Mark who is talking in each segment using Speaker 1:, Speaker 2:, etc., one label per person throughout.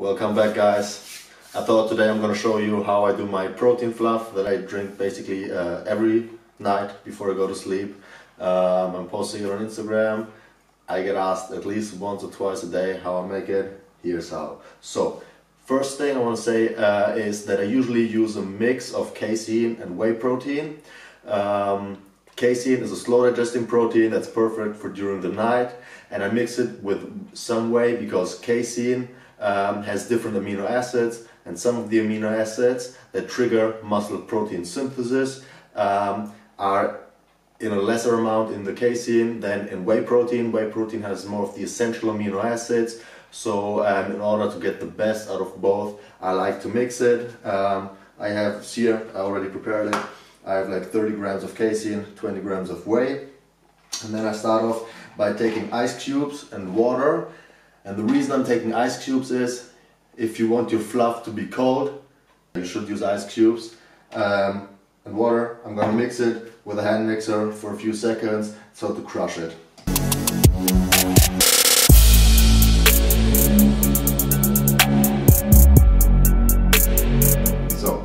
Speaker 1: Welcome back, guys. I thought today I'm gonna show you how I do my protein fluff that I drink basically every night before I go to sleep. I'm posting it on Instagram. I get asked at least once or twice a day how I make it. Here's how. So first thing I want to say is that I usually use a mix of casein and whey protein. Casein is a slow digesting protein that's perfect for during the night, and I mix it with some whey because casein has different amino acids, and some of the amino acids that trigger muscle protein synthesis are in a lesser amount in the casein than in whey protein. Whey protein has more of the essential amino acids, so in order to get the best out of both, I like to mix it. I have here, I already prepared it. I have like 30 grams of casein, 20 grams of whey, and then I start off by taking ice cubes and water. And the reason I'm taking ice cubes is if you want your fluff to be cold, you should use ice cubes and water. I'm gonna mix it with a hand mixer for a few seconds so to crush it. So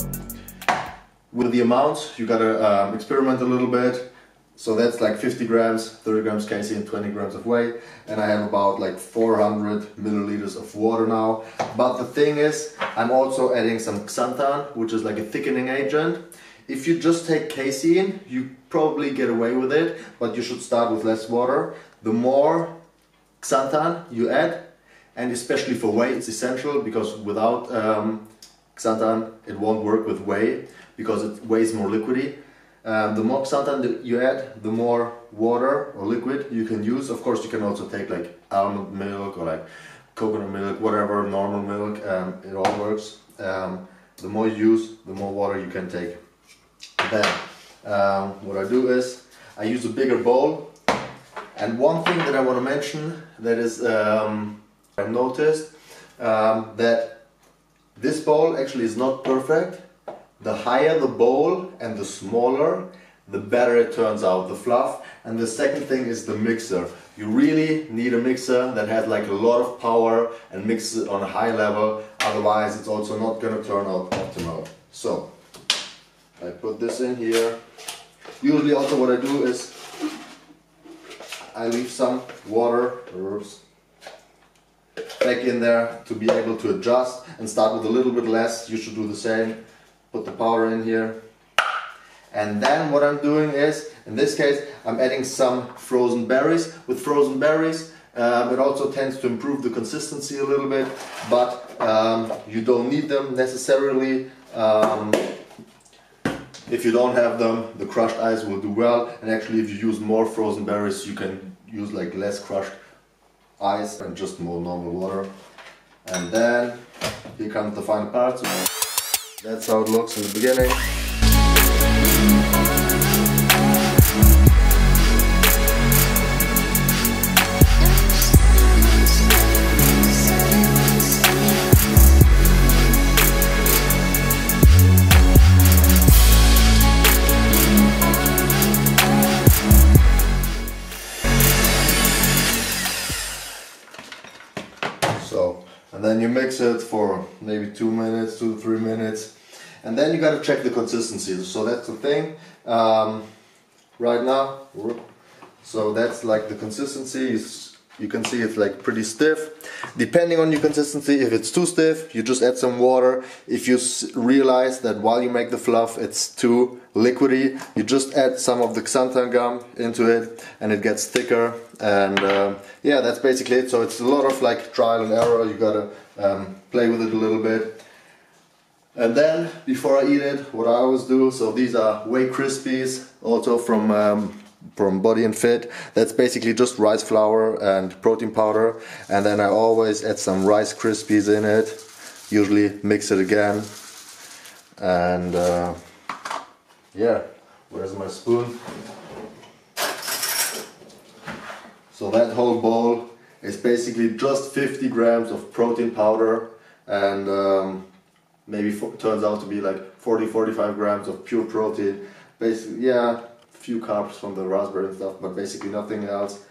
Speaker 1: with the amounts you gotta experiment a little bit. So that's like 50 grams, 30 grams casein, 20 grams of whey, and I have about like 400 milliliters of water now. But the thing is, I'm also adding some xanthan, which is like a thickening agent. If you just take casein, you probably get away with it, but you should start with less water. The more xanthan you add, and especially for whey, it's essential because without xanthan, it won't work with whey because whey is more liquidy. The more xanthan that you add, the more water or liquid you can use. Of course, you can also take like almond milk or like coconut milk, whatever, normal milk, it all works. The more you use, the more water you can take. Then, what I do is, I use a bigger bowl. And one thing that I want to mention, that is, I've noticed that this bowl actually is not perfect. The higher the bowl and the smaller, the better it turns out, the fluff. And the second thing is the mixer. You really need a mixer that has like a lot of power and mixes it on a high level, otherwise it's also not going to turn out optimal. So, I put this in here. Usually also what I do is, I leave some water back in there to be able to adjust and start with a little bit less. You should do the same. Put the powder in here, and then what I'm doing is, in this case, I'm adding some frozen berries. With frozen berries, it also tends to improve the consistency a little bit, but you don't need them necessarily. If you don't have them, the crushed ice will do well, and actually if you use more frozen berries, you can use like less crushed ice and just more normal water. And then here comes the final part. That's how it looks in the beginning. So, and then you mix it for maybe 2 minutes, 2 to 3 minutes. And then you got to check the consistency. So that's the thing. Right now, so that's like the consistency. You can see it's like pretty stiff. Depending on your consistency, if it's too stiff, you just add some water. If you realize that while you make the fluff it's too liquidy, you just add some of the xanthan gum into it and it gets thicker. And yeah, that's basically it. So it's a lot of like trial and error. You gotta play with it a little bit. And then, before I eat it, what I always do, so these are Whey Krispies, also from Body and Fit. That's basically just rice flour and protein powder. And then I always add some Rice Krispies in it, usually mix it again. And yeah, where's my spoon? So that whole bowl is basically just 50 grams of protein powder and maybe turns out to be like 40-45 grams of pure protein. Basically, yeah, a few carbs from the raspberry and stuff, but basically nothing else.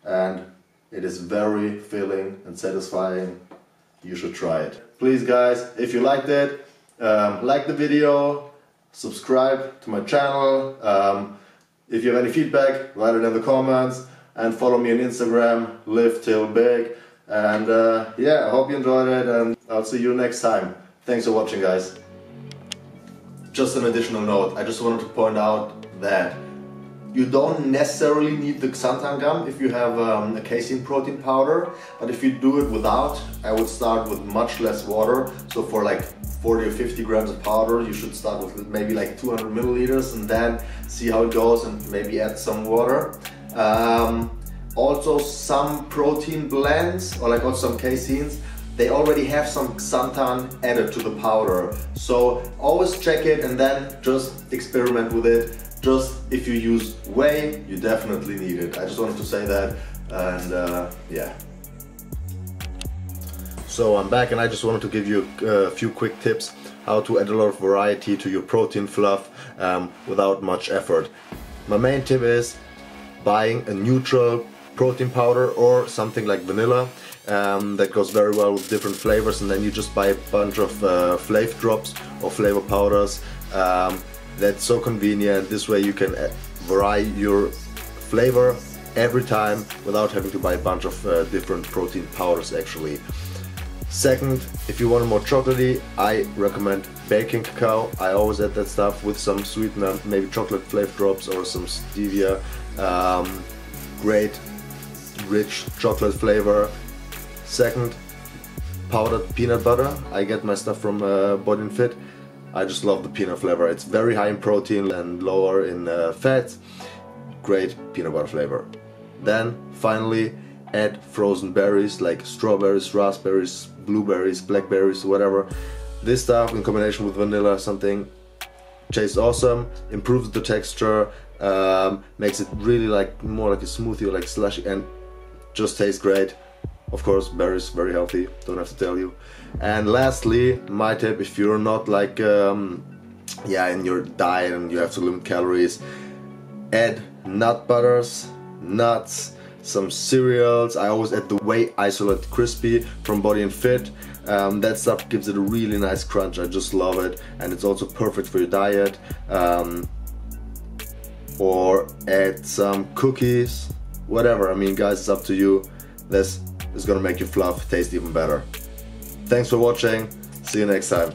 Speaker 1: And it is very filling and satisfying. you should try it. Please guys, if you liked it, like the video, subscribe to my channel. If you have any feedback, write it in the comments, and follow me on Instagram, live till big. And yeah, I hope you enjoyed it, and I'll see you next time. Thanks for watching, guys. Just an additional note, I just wanted to point out that you don't necessarily need the xanthan gum if you have a casein protein powder, but if you do it without, I would start with much less water. So for like 40 or 50 grams of powder, you should start with maybe like 200 milliliters and then see how it goes and maybe add some water. Also some protein blends, or like also some caseins, they already have some xanthan added to the powder. So always check it and then just experiment with it. Just if you use whey, you definitely need it. I just wanted to say that, and yeah. So I'm back, and I just wanted to give you a few quick tips how to add a lot of variety to your protein fluff without much effort. My main tip is buying a neutral protein powder or something like vanilla that goes very well with different flavors, and then you just buy a bunch of flavor drops or flavor powders. That's so convenient. This way you can vary your flavor every time without having to buy a bunch of different protein powders actually. Second, if you want it more chocolatey, I recommend baking cacao. I always add that stuff with some sweetener, maybe chocolate flavor drops or some stevia. Great rich chocolate flavor. Second, powdered peanut butter. I get my stuff from Body & Fit. I just love the peanut flavor. It's very high in protein and lower in fat. Great peanut butter flavor. Then finally, add frozen berries like strawberries, raspberries, blueberries, blackberries, whatever. This stuff in combination with vanilla, something tastes awesome, improves the texture, makes it really like more like a smoothie or like slushy, and just tastes great. Of course, berries, very healthy, don't have to tell you. And lastly, my tip, if you're not like yeah, in your diet and you have to limit calories, add nut butters, nuts, some cereals. I always add the whey isolate crispy from Body & Fit. That stuff gives it a really nice crunch. I just love it, and it's also perfect for your diet. Or add some cookies, whatever. I mean, guys, it's up to you. This is gonna make your fluff taste even better. Thanks for watching. See you next time.